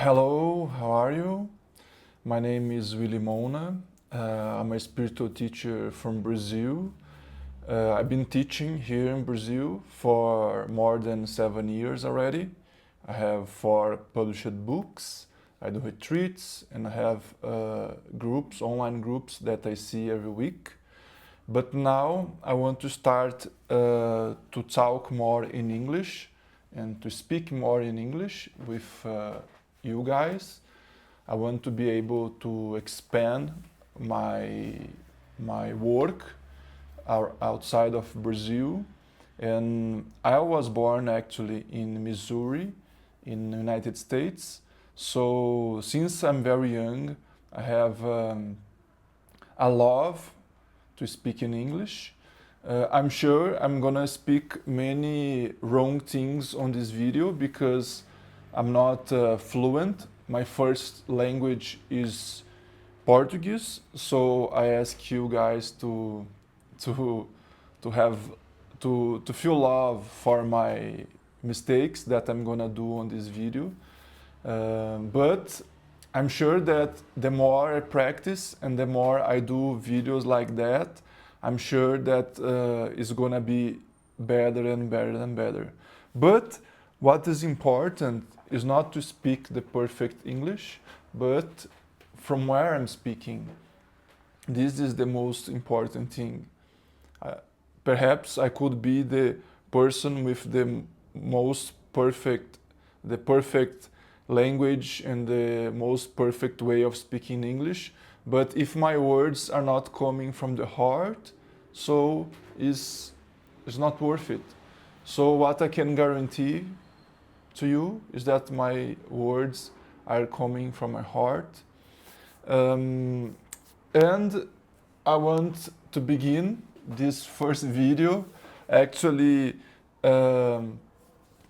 Hello, how are you? My name is Willy Mouna. I'm a spiritual teacher from Brazil. I've been teaching here in Brazil for more than 7 years already. I have 4 published books, I do retreats, and I have groups, online groups that I see every week. But now I want to start to talk more in English and to speak more in English with you guys. I want to be able to expand my work outside of Brazil. And I was born actually in Missouri, in the United States. So since I'm very young, I have a love to speak in English. I'm sure I'm gonna speak many wrong things on this video because I'm not fluent. My first language is Portuguese, so I ask you guys to to have to feel love for my mistakes that I'm gonna do on this video. But I'm sure that the more I practice and the more I do videos like that, I'm sure that it's gonna be better and better and better. But what is important is not to speak the perfect English, but from where I'm speaking. This is the most important thing. Perhaps I could be the person with the most perfect, the perfect language and the most perfect way of speaking English, but if my words are not coming from the heart, so it's not worth it. So what I can guarantee to you is that my words are coming from my heart. And I want to begin this first video actually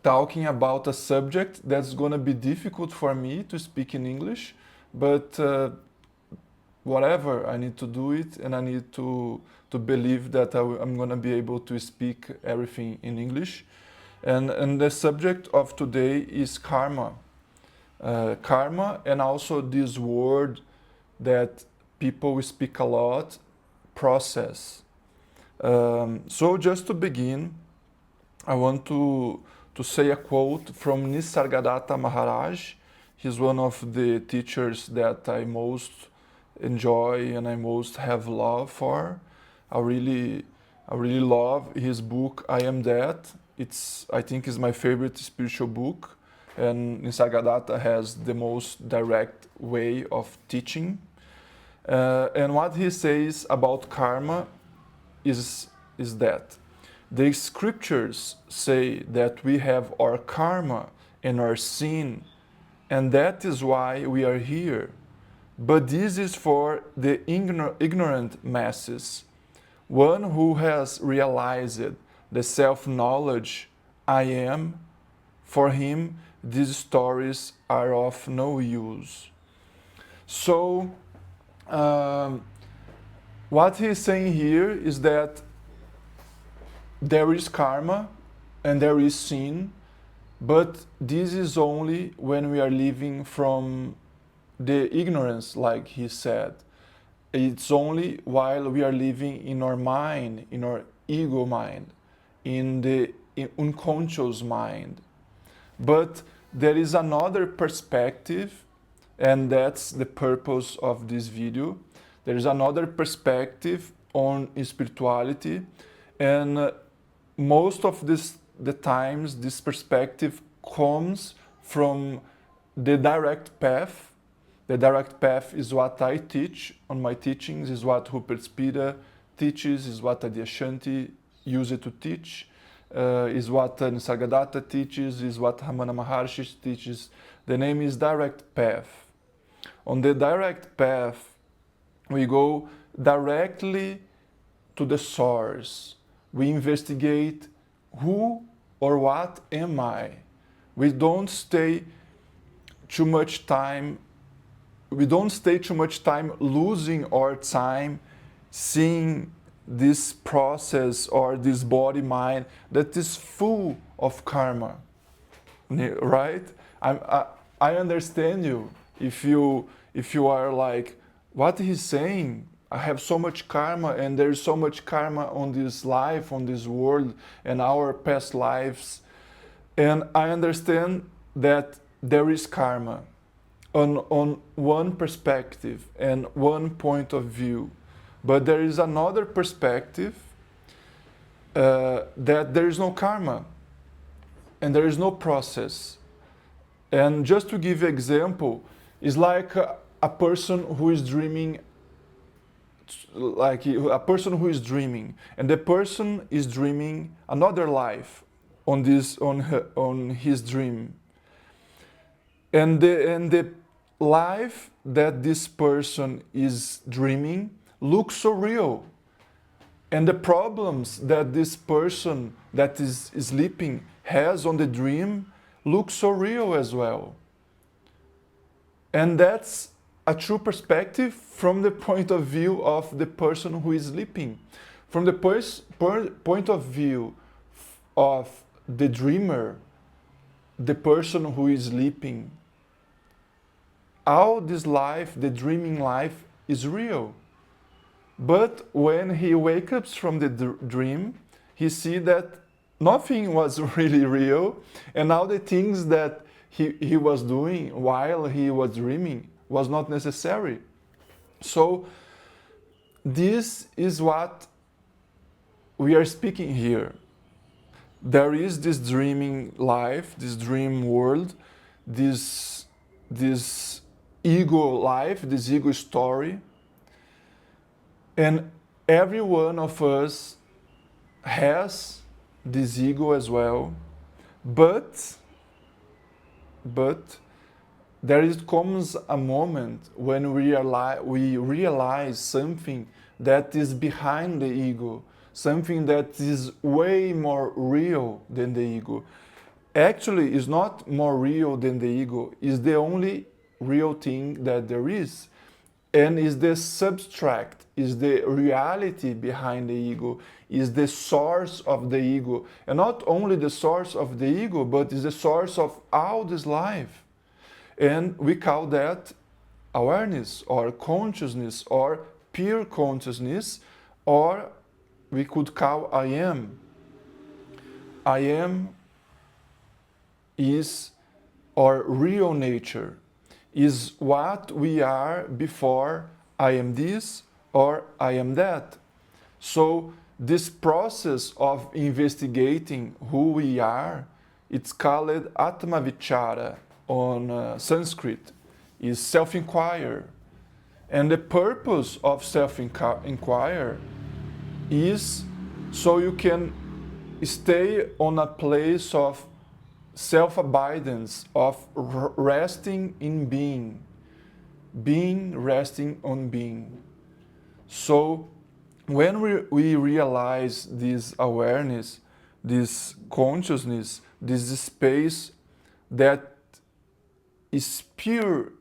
talking about a subject that's going to be difficult for me to speak in English, but whatever, I need to do it, and I need to believe that I'm going to be able to speak everything in English. And the subject of today is karma. Karma, and also this word that people speak a lot, process. So just to begin, I want to say a quote from Nisargadatta Maharaj. He's one of the teachers that I most enjoy and I most have love for. I really love his book, I Am That. I think is my favorite spiritual book, and Nisargadatta has the most direct way of teaching. And what he says about karma is that the scriptures say that we have our karma and our sin, and that is why we are here. But this is for the ignorant masses. One who has realized the self-knowledge I am, for him these stories are of no use. So what he's saying here is that there is karma and there is sin, but this is only when we are living from the ignorance, like he said. It's only while we are living in our mind, in our ego mind, in the unconscious mind. But there is another perspective, and that's the purpose of this video. There is another perspective on spirituality, and most of the times this perspective comes from the direct path. The direct path is what I teach on my teachings, is what rupertspira teaches, is what adyashanti uses to teach, is what Nisargadatta teaches, is what Ramana Maharshi teaches. The name is direct path. On the direct path, we go directly to the source. We investigate who or what am I. We don't stay too much time losing our time seeing this process or this body mind that is full of karma, right? I understand you. If you are like, what he's saying, I have so much karma, and there's so much karma on this life, on this world, and our past lives. And I understand that there is karma on one perspective and one point of view. But there is another perspective that there is no karma and there is no process. And just to give you an example, it's like a person who is dreaming, and the person is dreaming another life on his dream, and the life that this person is dreaming looks so real, and the problems that this person that is sleeping has on the dream look so real as well. And that's a true perspective from the point of view of the person who is sleeping. From the point of view of the dreamer, the person who is sleeping, all this life, the dreaming life, is real. But when he wakes up from the dream, he sees that nothing was really real, and all the things that he was doing while he was dreaming was not necessary. So this is what we are speaking here. There is this dreaming life, this dream world, this ego life, this ego story, and every one of us has this ego as well, but there comes a moment when we realize something that is behind the ego, something that is way more real than the ego. Actually, it's not more real than the ego, it's the only real thing that there is. And is the substract, is the reality behind the ego, is the source of the ego. And not only the source of the ego, but is the source of all this life. And we call that awareness, or consciousness, or pure consciousness, or we could call I am. I am is our real nature, is what we are before I am this or I am that. So this process of investigating who we are, it's called Atma Vichara on Sanskrit, is self-inquire. And the purpose of self-inquire is so you can stay on a place of self-abidance, of resting in being, resting on being. So when we realize this awareness, this consciousness, this space that is pure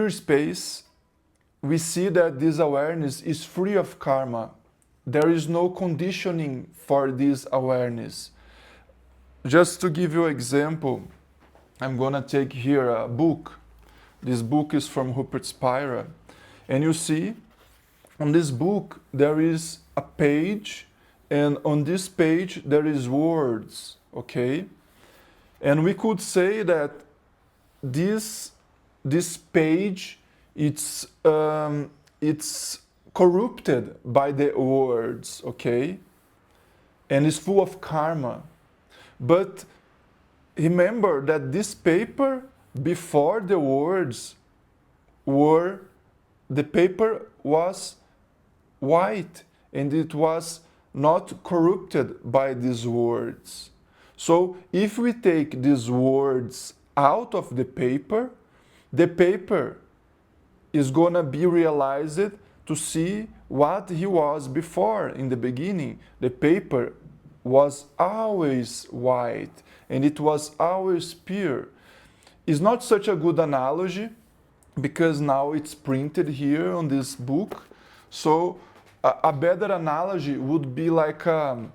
space, we see that this awareness is free of karma. There is no conditioning for this awareness. Just to give you an example, I'm gonna take here a book. This book is from Rupertspira. And you see, on this book, there is a page, and on this page, there is words, okay? And we could say that this page, it's corrupted by the words, okay? And it's full of karma. But remember that this paper, before the words the paper was white, and it was not corrupted by these words. So if we take these words out of the paper is gonna be realized to see what he was before in the beginning. The paper was always white, and it was always pure. It's not such a good analogy, because now it's printed here on this book. So a better analogy would be like a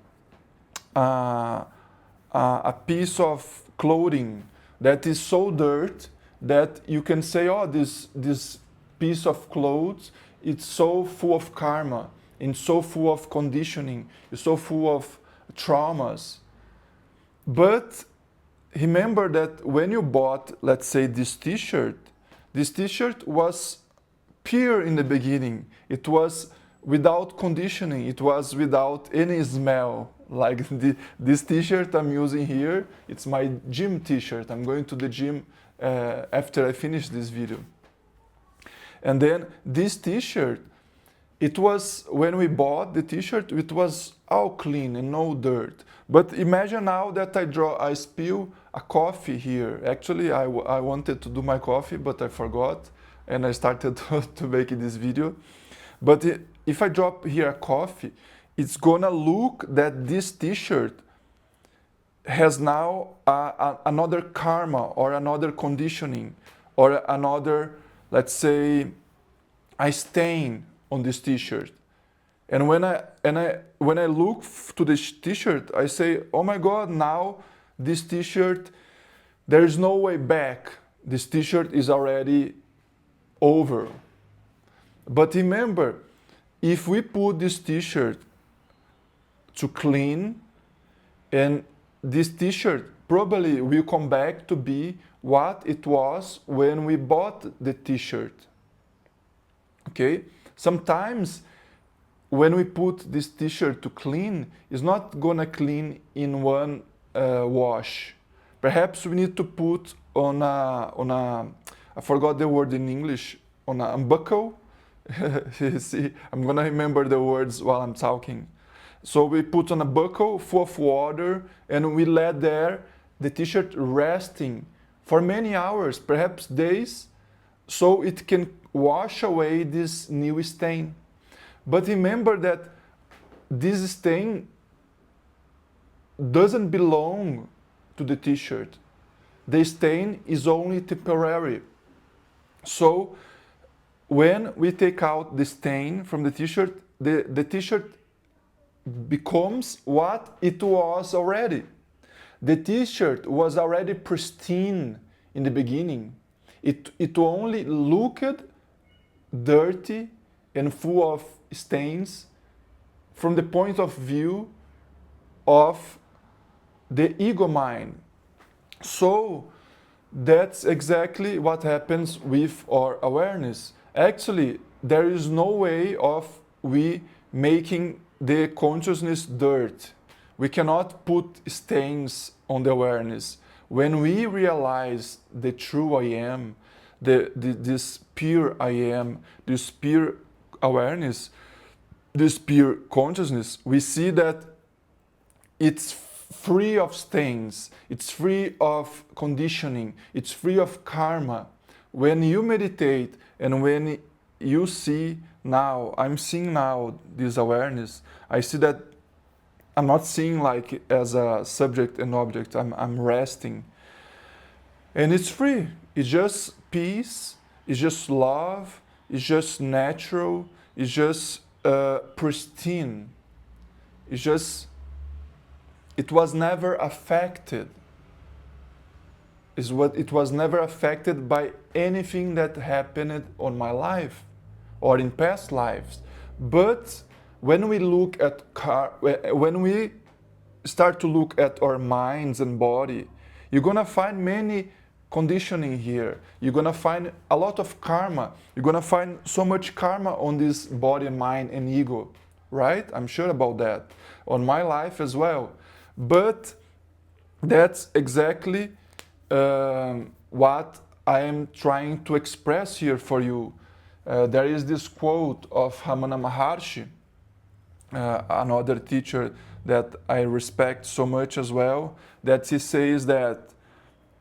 piece of clothing that is so dirt that you can say, oh, this piece of clothes, it's so full of karma, and so full of conditioning, it's so full of traumas. But remember that when you bought, let's say, this t-shirt was pure in the beginning. It was without conditioning. It was without any smell. Like this t-shirt I'm using here, it's my gym t-shirt. I'm going to the gym after I finish this video. And then this t-shirt, it was, when we bought the t-shirt, it was all clean and no dirt. But imagine now that I spill a coffee here. Actually, I wanted to do my coffee, but I forgot. And I started to make this video. But if I drop here a coffee, it's gonna look that this t-shirt has now another karma or another conditioning or another, let's say, a stain on this t-shirt. And when I look to this t-shirt, I say, oh my God, now this t-shirt, there is no way back. This t-shirt is already over. But remember, if we put this t-shirt to clean, and this t-shirt probably will come back to be what it was when we bought the t-shirt. Okay? Sometimes when we put this t-shirt to clean, it's not gonna clean in one wash. Perhaps we need to put on a I forgot the word in English, on a buckle. You see, I'm gonna remember the words while I'm talking. So we put on a buckle full of water and we let there the t-shirt resting for many hours, perhaps days, so it can wash away this new stain. But remember that this stain doesn't belong to the t-shirt. The stain is only temporary. So when we take out the stain from the t-shirt, the t-shirt becomes what it was already. The t-shirt was already pristine in the beginning. It only looked dirty and full of stains from the point of view of the ego mind. So that's exactly what happens with our awareness. Actually, there is no way of we making the consciousness dirt. We cannot put stains on the awareness. When we realize the true I am, this pure I am, this pure awareness, this pure consciousness, we see that it's free of stains, it's free of conditioning, it's free of karma. When you meditate and when you see now, I'm seeing now this awareness, I see that I'm not seeing like as a subject and object, I'm resting. And it's free, it's just peace, it's just love, it's just natural, it's just pristine. It's just, it was never affected. It was never affected by anything that happened on my life or in past lives. But when we look at when we start to look at our minds and body, you're gonna find many conditioning here. You're gonna find a lot of karma. You're gonna find so much karma on this body, mind, and ego, right? I'm sure about that. On my life as well. But that's exactly what I am trying to express here for you. There is this quote of Ramana Maharshi, another teacher that I respect so much as well, that he says that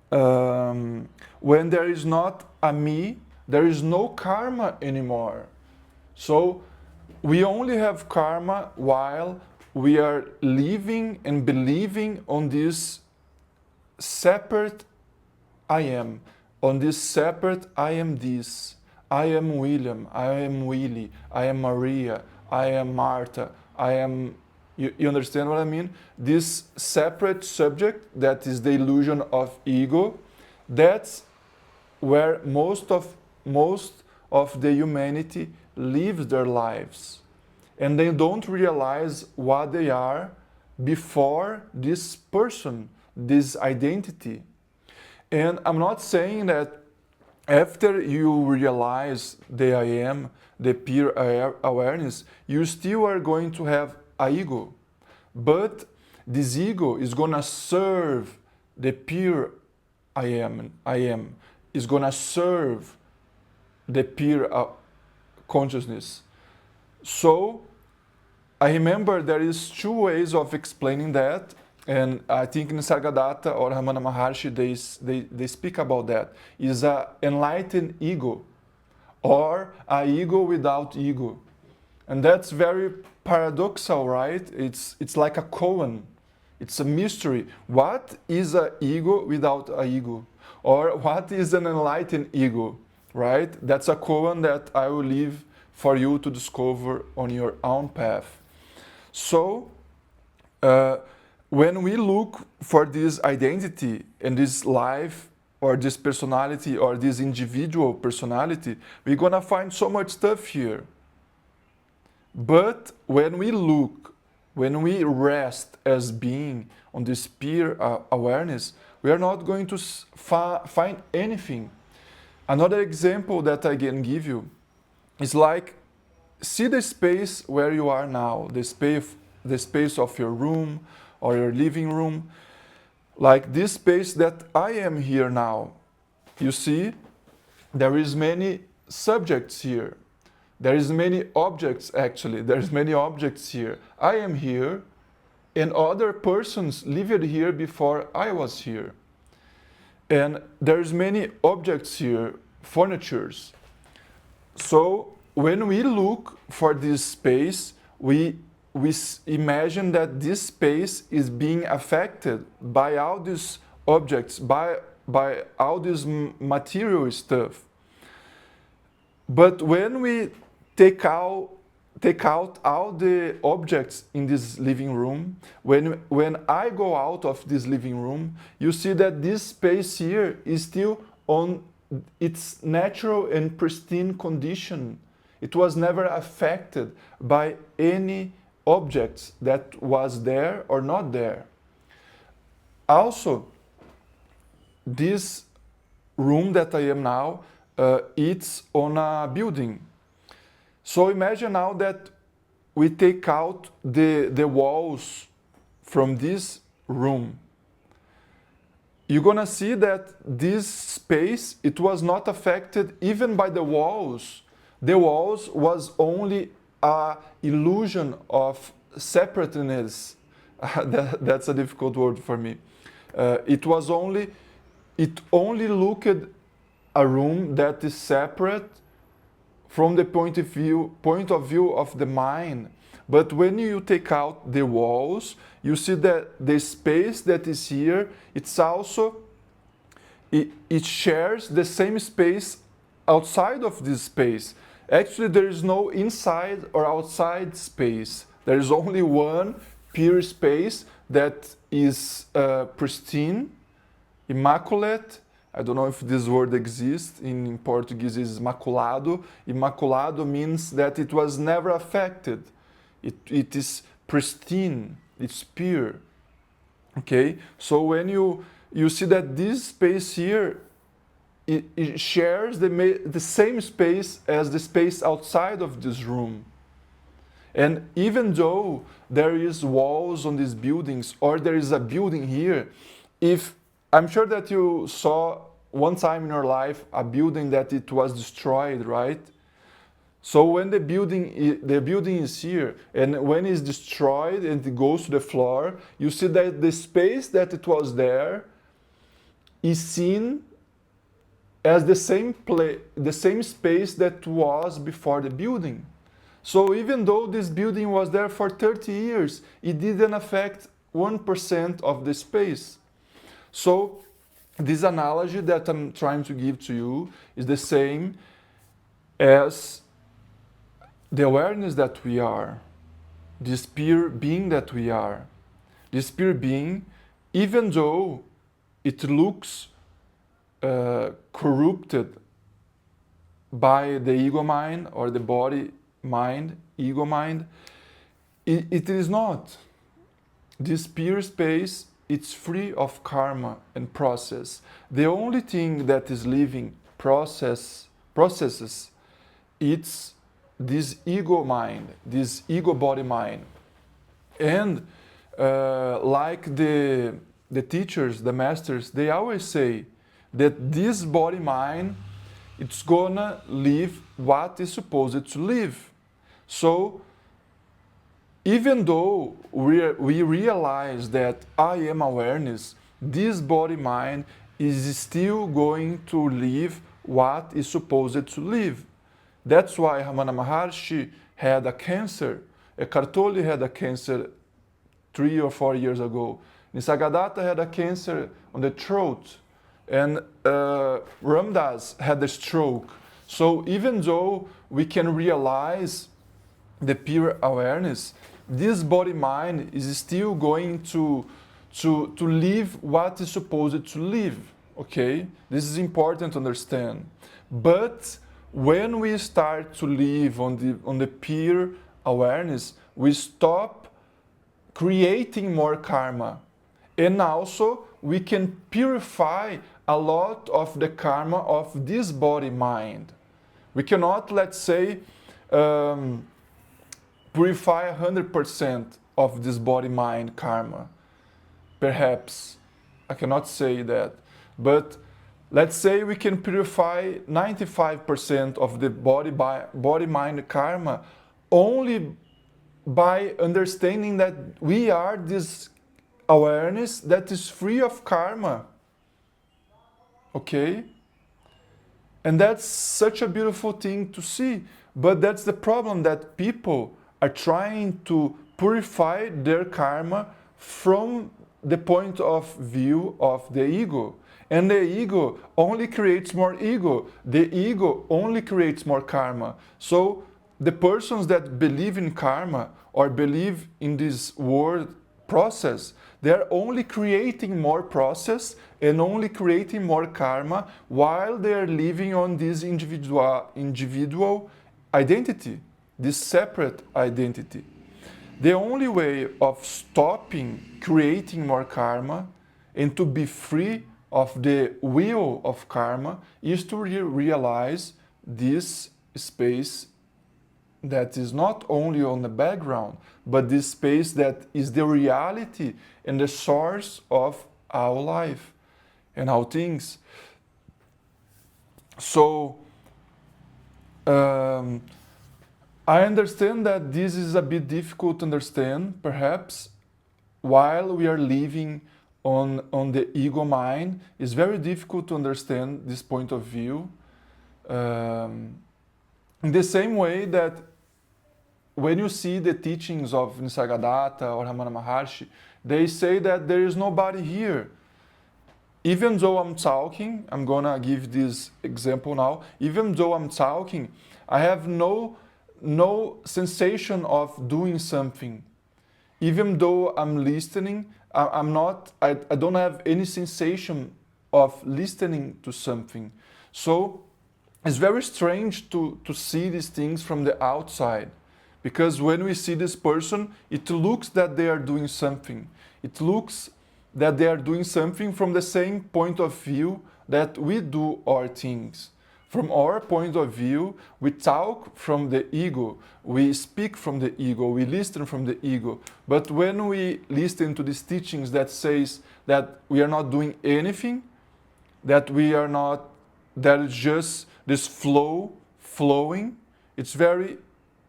when there is not a me, there is no karma anymore. So we only have karma while we are living and believing on this separate I am, on this separate I am this. I am William, I am Willy, I am Maria, I am Martha, I am... You understand what I mean? This separate subject that is the illusion of ego, That's where most of the humanity lives their lives, and they don't realize what they are before this person, this identity. And I'm not saying that after you realize the I am, the pure awareness, you still are going to have an ego. But this ego is gonna serve the pure I am, is gonna serve the pure consciousness. So I remember there is two ways of explaining that, and I think in Sargadatta or Ramana Maharshi they speak about that. Is a enlightened ego or a ego without ego. And that's very paradoxal, right? It's like a koan. It's a mystery. What is an ego without an ego? Or what is an enlightened ego, right? That's a koan that I will leave for you to discover on your own path. So, when we look for this identity and this life or this personality or this individual personality, we're gonna find so much stuff here. But when we look, when we rest as being on this pure awareness, we are not going to find anything. Another example that I can give you is like, see the space where you are now, the space of your room or your living room, like this space that I am here now. You see, there is many subjects here. There is many objects actually. There's many objects here. I am here, and other persons lived here before I was here. And there's many objects here, furnitures. So when we look for this space, we imagine that this space is being affected by all these objects, by all this material stuff. But when we take out all the objects in this living room, when I go out of this living room, you see that this space here is still on its natural and pristine condition. It was never affected by any objects that was there or not there. Also, this room that I am now, it's on a building. So imagine now that we take out the walls from this room. You're gonna see that this space, it was not affected even by the walls. The walls was only an illusion of separateness. That's a difficult word for me. It only looked a room that is separate from the point of view of the mind. But when you take out the walls, you see that the space that is here, it's also, it shares the same space outside of this space. Actually, there is no inside or outside space. There is only one pure space that is pristine, immaculate. I don't know if this word exists. In Portuguese is maculado. Immaculado means that it was never affected. It is pristine, it's pure. Okay? So when you see that this space here, it shares the same space as the space outside of this room. And even though there is walls on these buildings, or there is a building here, if I'm sure that you saw one time in your life a building that it was destroyed, right? So when the building is here, and when it's destroyed and it goes to the floor, you see that the space that it was there is seen as the same space that was before the building. So even though this building was there for 30 years, it didn't affect 1% of the space. So this analogy that I'm trying to give to you is the same as the awareness that we are, this pure being that we are. This pure being, even though it looks corrupted by the ego mind or the body mind, ego mind. It is not. This pure space, it's free of karma and process. The only thing that is living processes, it's this ego mind, this ego body mind. And like the teachers, the masters, they always say that this body mind, it's gonna live what is supposed to live. So even though we realize that I am awareness, this body mind is still going to live what is supposed to live. That's why Ramana Maharshi had a cancer. Eckhart Tolle had a cancer 3 or 4 years ago. Nisargadatta had a cancer on the throat. And Ram Dass had a stroke. So even though we can realize the pure awareness, this body mind is still going to live what is supposed to live. Okay? This is important to understand. But when we start to live on the pure awareness, we stop creating more karma. And also we can purify a lot of the karma of this body mind. We cannot, let's say, purify 100% of this body mind karma. Perhaps. I cannot say that. But let's say we can purify 95% of the body mind karma only by understanding that we are this awareness that is free of karma. Okay? And that's such a beautiful thing to see. But that's the problem, that people are trying to purify their karma from the point of view of the ego. And the ego only creates more ego. The ego only creates more karma. So the persons that believe in karma or believe in this world process, they're only creating more process and only creating more karma while they're living on this individual identity, this separate identity. The only way of stopping creating more karma and to be free of the wheel of karma is to realize this space that is not only on the background, but this space that is the reality and the source of our life and our things. So, I understand that this is a bit difficult to understand, perhaps, while we are living on the ego mind. It's very difficult to understand this point of view. In the same way that when you see the teachings of Nisargadatta or Ramana Maharshi, they say that there is nobody here. Even though I'm talking, I'm gonna give this example now, even though I'm talking, I have no sensation of doing something. Even though I'm listening, I don't have any sensation of listening to something. So it's very strange to see these things from the outside. Because when we see this person, it looks that they are doing something. It looks that they are doing something from the same point of view that we do our things. From our point of view, we talk from the ego, we speak from the ego, we listen from the ego. But when we listen to these teachings that says that we are not doing anything, that is just this flowing, it's very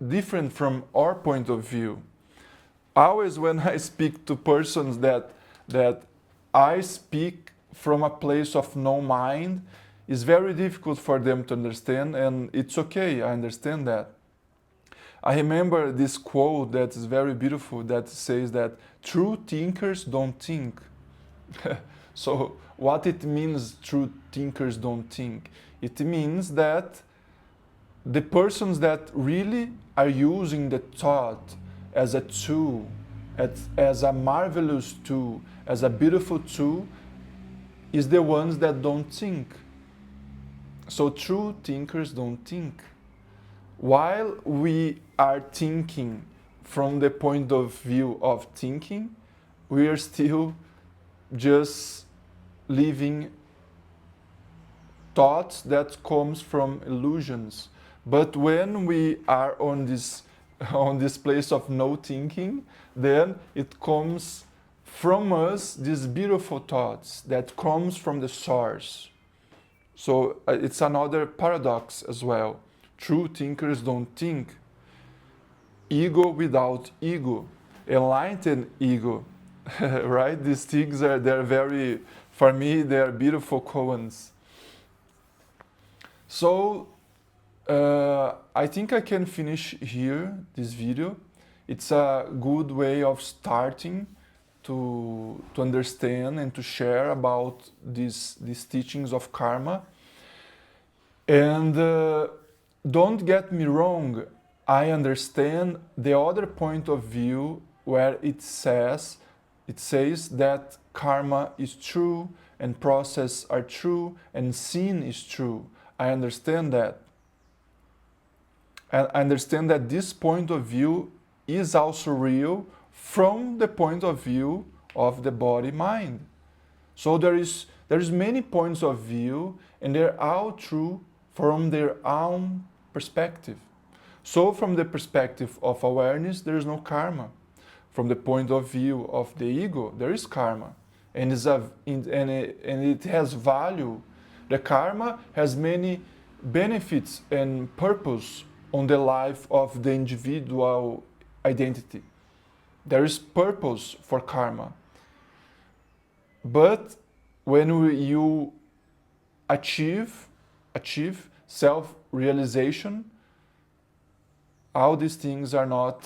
different from our point of view. Always when I speak to persons that I speak from a place of no mind, it's very difficult for them to understand, and it's okay, I understand that. I remember this quote that is very beautiful that says that true thinkers don't think. So what it means, true thinkers don't think? It means that the persons that really are using the thought as a tool, as a marvelous tool, as a beautiful tool, is the ones that don't think. So true thinkers don't think. While we are thinking from the point of view of thinking, we are still just living thoughts that comes from illusions. But when we are on this on this place of no thinking, then it comes from us these beautiful thoughts that comes from the source. So it's another paradox as well. True thinkers don't think. Ego without ego, enlightened ego, right? These things they're very, for me, they're beautiful koans. So I think I can finish here this video. It's a good way of starting to understand and to share about these teachings of karma. And don't get me wrong, I understand the other point of view where it says that karma is true and process are true and sin is true. I understand that. And I understand that this point of view is also real from the point of view of the body-mind. So there is many points of view and they're all true from their own perspective. So from the perspective of awareness, there is no karma. From the point of view of the ego, there is karma. And it has value. The karma has many benefits and purpose on the life of the individual identity. There is purpose for karma. But when you achieve self-realization, all these things are not,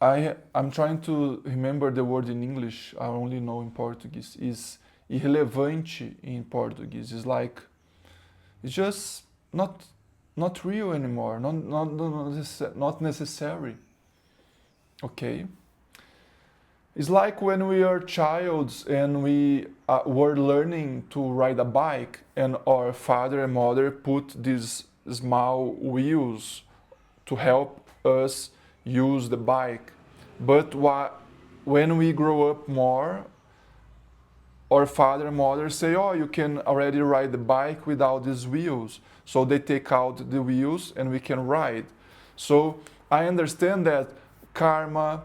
I'm trying to remember the word in English, I only know in Portuguese, is irrelevante in Portuguese. It's like, it's just not real anymore, not necessary. Okay? It's like when we are childs and we were learning to ride a bike and our father and mother put these small wheels to help us use the bike. But when we grow up more, our father and mother say, oh, you can already ride the bike without these wheels. So they take out the wheels and we can ride. So I understand that karma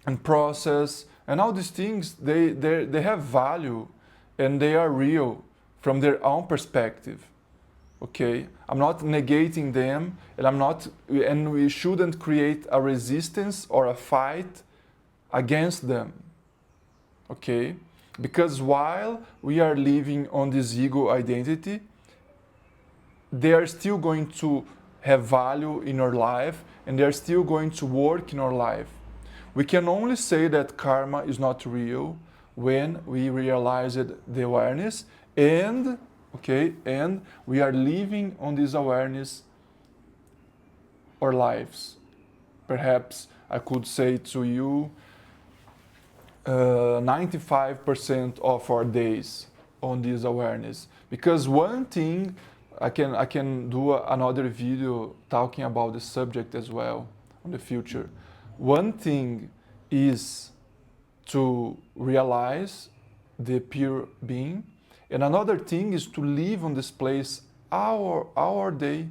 and process and all these things, they have value and they are real from their own perspective. Okay, I'm not negating them, and we shouldn't create a resistance or a fight against them. Okay, because while we are living on this ego identity, they are still going to have value in our life and they are still going to work in our life. We can only say that karma is not real when we realize the awareness and we are living on this awareness our lives. Perhaps I could say to you 95% of our days on this awareness. Because one thing, I can do another video talking about the subject as well in the future. One thing is to realize the pure being, and another thing is to live on this place our day,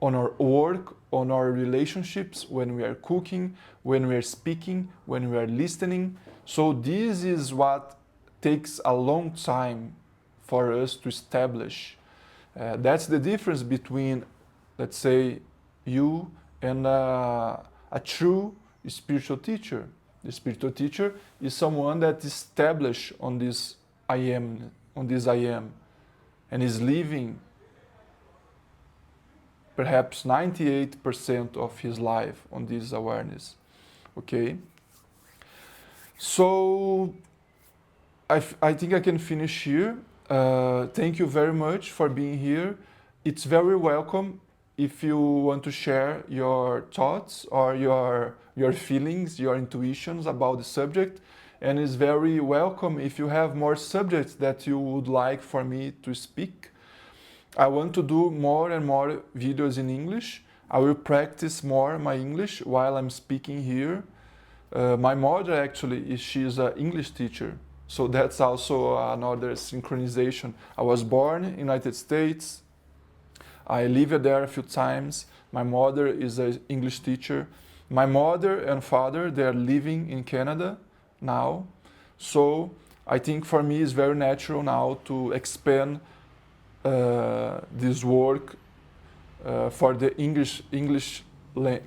on our work, on our relationships, when we are cooking, when we are speaking, when we are listening. So this is what takes a long time for us to establish. That's the difference between, let's say, you and a true spiritual teacher. The spiritual teacher is someone that is established on this I am, and is living perhaps 98% of his life on this awareness. Okay? So I think I can finish here. Thank you very much for being here. It's very welcome if you want to share your thoughts or your feelings, your intuitions about the subject. and is very welcome if you have more subjects that you would like for me to speak. I want to do more and more videos in English. I will practice more my English while I'm speaking here. My mother actually, she's an English teacher, so that's also another synchronization. I was born in the United States. I lived there a few times. My mother is an English teacher. My mother and father, they are living in Canada now. So I think for me it's very natural now to expand this work for the English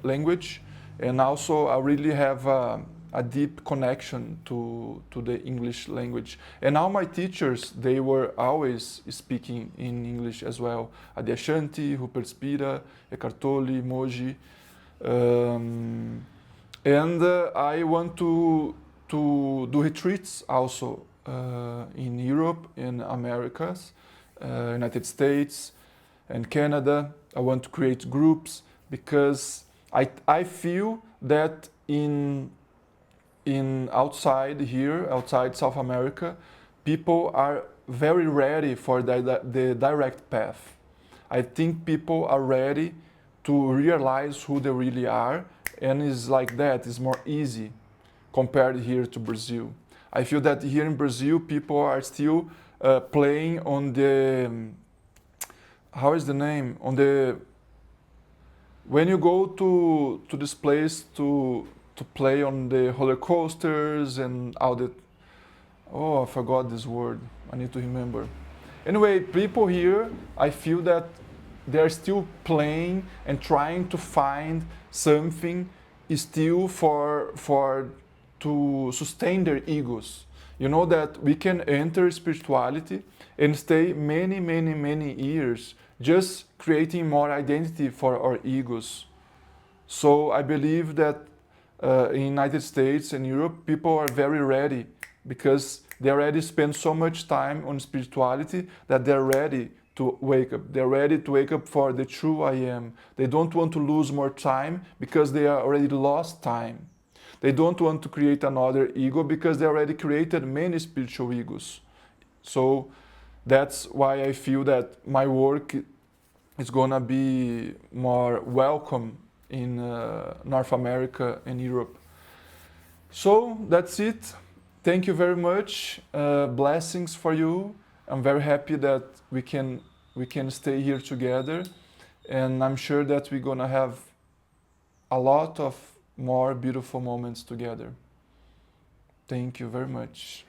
language, and also I really have a deep connection to the English language. And all my teachers, they were always speaking in English as well. Adyashanti, rupertspira, Eckhart Tolle, Moji. And I want to do retreats also in Europe, in Americas, United States and Canada. I want to create groups because I feel that in outside here, outside South America, people are very ready for the direct path. I think people are ready to realize who they really are, and it's like that, it's more easy compared here to Brazil. I feel that here in Brazil, people are still playing on the, how is the name? On the, when you go to this place to play on the roller coasters and all the, oh, I forgot this word, I need to remember. Anyway, people here, I feel that they're still playing and trying to find something still to sustain their egos. You know that we can enter spirituality and stay many years just creating more identity for our egos. So I believe that in United States and Europe, people are very ready because they already spend so much time on spirituality that they're ready to wake up. They're ready to wake up for the true I am. They don't want to lose more time because they are already lost time. They don't want to create another ego because they already created many spiritual egos. So that's why I feel that my work is gonna be more welcome in North America and Europe. So that's it. Thank you very much. Blessings for you. I'm very happy that we can stay here together, and I'm sure that we're gonna have a lot of more beautiful moments together. Thank you very much.